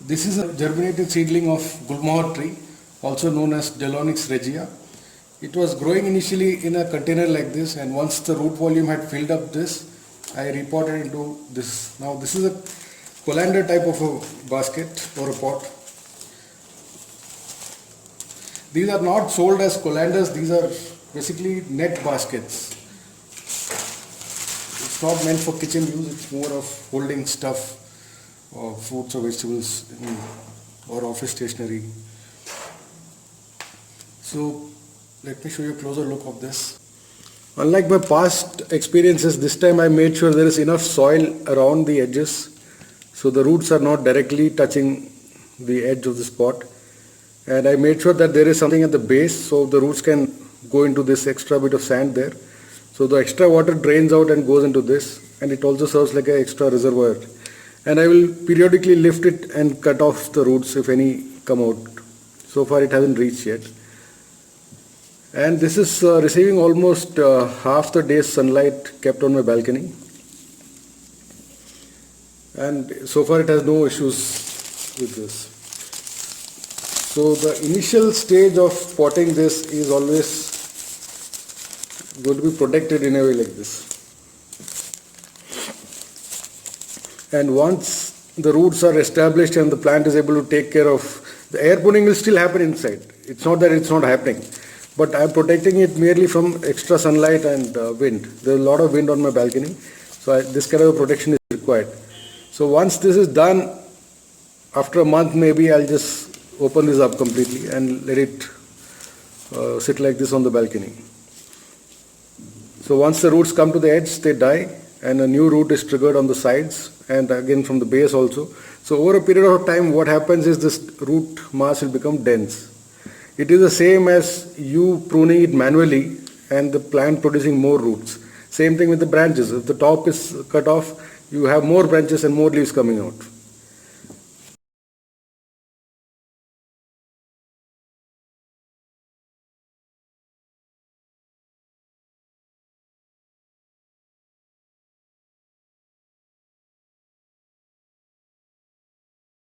This is a germinated seedling of Gulmohar tree, also known as Delonix regia. It was growing initially in a container like this, and once the root volume had filled up this, I repotted into this. Now this is a colander type of a basket or a pot. These are not sold as colanders, these are basically net baskets. It's not meant for kitchen use, it's more of holding stuff or fruits or vegetables or office stationery. So let me show you a closer look of this. Unlike my past experiences, this time I made sure there is enough soil around the edges so the roots are not directly touching the edge of this pot, and I made sure that there is something at the base so the roots can go into this extra bit of sand there. So the extra water drains out and goes into this, and it also serves like an extra reservoir. And I will periodically lift it and cut off the roots if any come out. So far it hasn't reached yet. And this is receiving almost half the day's sunlight kept on my balcony. And so far it has no issues with this. So the initial stage of potting this is always going to be protected in a way like this. And once the roots are established and the plant is able to take care of, the air pruning will still happen inside. It's not that it's not happening. But I'm protecting it merely from extra sunlight and wind. There's a lot of wind on my balcony, so this kind of protection is required. So once this is done, after a month maybe I'll just open this up completely and let it sit like this on the balcony. So once the roots come to the edge, they die and a new root is triggered on the sides and again from the base also. So over a period of time, what happens is this root mass will become dense. It is the same as you pruning it manually and the plant producing more roots. Same thing with the branches. If the top is cut off, you have more branches and more leaves coming out.